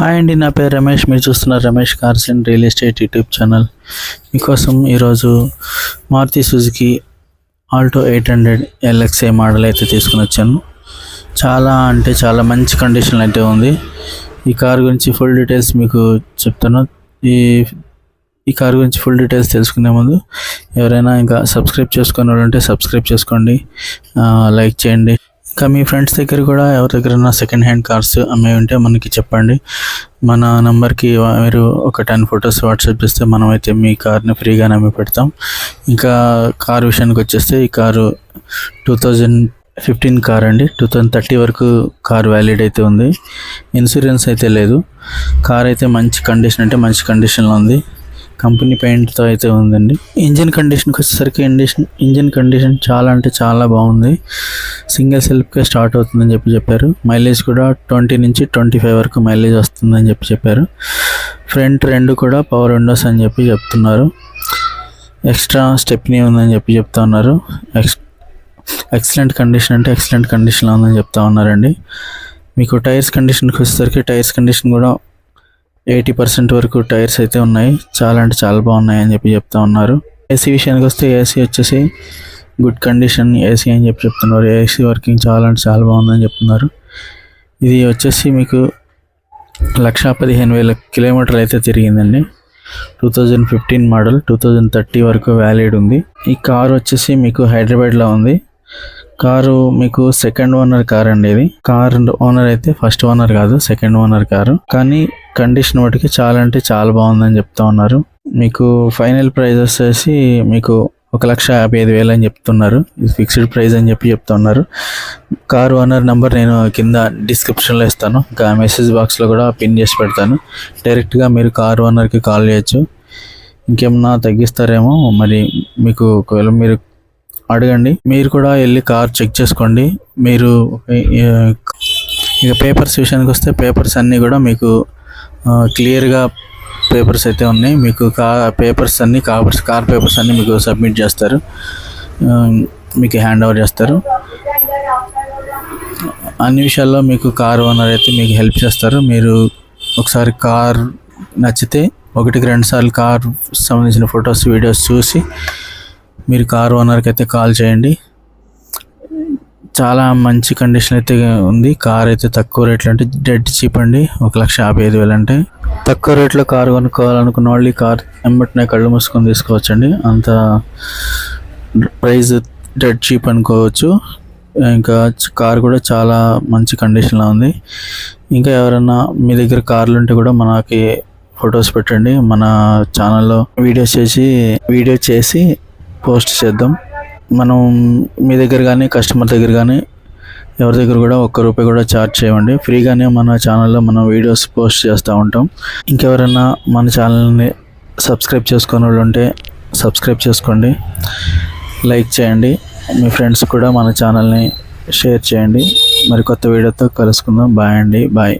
Hi అండి, నా పేరు రమేష్. మీరు చూస్తున్నారు Ramesh cars and real estate YouTube channel. మీకోసం ఈరోజు Maruti Suzuki Alto 800 LXi model అయితే తీసుకుని వచ్చాను. చాలా మంచి కండిషన్ అయితే ఉంది. ఈ కార్ గురించి ఫుల్ డీటెయిల్స్ మీకు చెప్తాను. ఈ కార్ గురించి ఫుల్ డీటెయిల్స్ తెలుసుకునే ముందు ఎవరైనా ఇంకా సబ్స్క్రైబ్ చేసుకునే వాళ్ళు ఉంటే సబ్స్క్రైబ్ చేసుకోండి, లైక్ చేయండి. ఇంకా మీ ఫ్రెండ్స్ దగ్గర కూడా ఎవరి దగ్గర సెకండ్ హ్యాండ్ కార్స్ అమ్మే ఉంటే మనకి చెప్పండి. మన నెంబర్కి మీరు ఒక 10 ఫొటోస్ వాట్సాప్ చేస్తే మనమైతే మీ కార్ని ఫ్రీగానే అమ్మి పెడతాం. ఇంకా కార్ విషయానికి వచ్చేస్తే ఈ కారు 2015 కార్ అండి. 2030 వరకు కార్ వ్యాలిడ్ అయితే ఉంది. ఇన్సూరెన్స్ అయితే లేదు. కార్ అయితే మంచి కండిషన్లో ఉంది. కంపెనీ పెయింట్తో అయితే ఉందండి. ఇంజిన్ కండిషన్కి వచ్చేసరికి ఇంజిన్ కండిషన్ చాలా బాగుంది. సింగిల్ సెల్ఫ్గా స్టార్ట్ అవుతుందని చెప్పారు. మైలేజ్ కూడా 20 నుంచి 25 వరకు మైలేజ్ వస్తుందని చెప్పారు. ఫ్రంట్ రెండు కూడా పవర్ విండోస్ అని చెప్తున్నారు. ఎక్స్ట్రా స్టెప్నీ ఉందని చెప్తా ఉన్నారు. ఎక్సలెంట్ కండిషన్లో ఉందని చెప్తా ఉన్నారండి. మీకు టైర్స్ కండిషన్కి వచ్చేసరికి టైర్స్ కండిషన్ కూడా 80% వరకు టైర్స్ అయితే ఉన్నాయి. చాలా బాగున్నాయి అని చెప్తా ఉన్నారు. ఏసీ విషయానికి వస్తే ఏసీ వచ్చేసి గుడ్ కండిషన్ ఏసీ అని చెప్తున్నారు. ఏసీ వర్కింగ్ చాలా బాగుందని చెప్తున్నారు. ఇది వచ్చేసి మీకు 1,15,000 కిలోమీటర్లు అయితే తిరిగిందండి. 2015 మోడల్, 2030 వరకు వ్యాలిడ్ ఉంది. ఈ కారు వచ్చేసి మీకు హైదరాబాద్లో ఉంది. కారు మీకు సెకండ్ ఓనర్ కార్ అండి. ఇది కార్ ఓనర్ అయితే ఫస్ట్ ఓనర్ కాదు, సెకండ్ ఓనర్ కారు. కానీ కండిషన్ వాటికి చాలా బాగుందని చెప్తా ఉన్నారు. మీకు ఫైనల్ ప్రైస్ వచ్చేసి మీకు 1,55,000 అని చెప్తున్నారు. ఇది ఫిక్స్డ్ ప్రైస్ అని చెప్తా ఉన్నారు. కార్ ఓనర్ నెంబర్ నేను కింద డిస్క్రిప్షన్లో ఇస్తాను. ఇంకా మెసేజ్ బాక్స్లో కూడా పిన్ చేసి పెడతాను. డైరెక్ట్గా మీరు కార్ ఓనర్కి కాల్ చేయొచ్చు. ఇంకేమన్నా తగ్గిస్తారేమో మరి మీకు ఒకవేళ మీరు అడగండి. మీరు కూడా వెళ్ళి కార్ చెక్ చేసుకోండి. మీరు ఇక పేపర్స్ విషయానికి వస్తే పేపర్స్ అన్నీ కూడా మీకు క్లియర్గా పేపర్స్ అయితే ఉన్నాయి. మీకు కార్ పేపర్స్ అన్నీ మీకు సబ్మిట్ చేస్తారు, మీకు హ్యాండ్ ఓవర్ చేస్తారు. అన్ని విషయాల్లో మీకు కార్ ఓనర్ అయితే మీకు హెల్ప్ చేస్తారు. మీరు ఒకసారి కార్ నచ్చితే 1-2 సార్లు కార్ సంబంధించిన ఫొటోస్ వీడియోస్ చూసి మీరు కార్ ఓనర్కి అయితే కాల్ చేయండి. చాలా మంచి కండిషన్ అయితే ఉంది. కార్ అయితే తక్కువ రేట్లో అంటే డెడ్ చీప్ అండి. 1,55,000 అంటే తక్కువ రేట్లో కార్ కొనుక్కోవాలనుకున్న వాళ్ళు ఈ కార్ వెంబటనే కళ్ళు మూసుకొని తీసుకోవచ్చండి. అంత ప్రైస్ డెడ్ చీప్ అనుకోవచ్చు. ఇంకా కార్ కూడా చాలా మంచి కండిషన్లో ఉంది. ఇంకా ఎవరైనా మీ దగ్గర కార్లు ఉంటే కూడా మనకి ఫొటోస్ పెట్టండి. మన ఛానల్లో వీడియో చేసి పోస్ట్ చేద్దాం. మనం మీ దగ్గర కానీ కస్టమర్ దగ్గర కానీ ఎవరి దగ్గర కూడా ₹1 కూడా ఛార్జ్ చేయమండి. ఫ్రీగానే మన ఛానల్లో మనం వీడియోస్ పోస్ట్ చేస్తూ ఉంటాం. ఇంకెవరైనా మన ఛానల్ని సబ్స్క్రైబ్ చేసుకునే వాళ్ళు ఉంటే సబ్స్క్రైబ్ చేసుకోండి, లైక్ చేయండి. మీ ఫ్రెండ్స్ కూడా మన ఛానల్ని షేర్ చేయండి. మరి కొత్త వీడియోతో కలుసుకుందాం. బాయ్ అండి, బాయ్.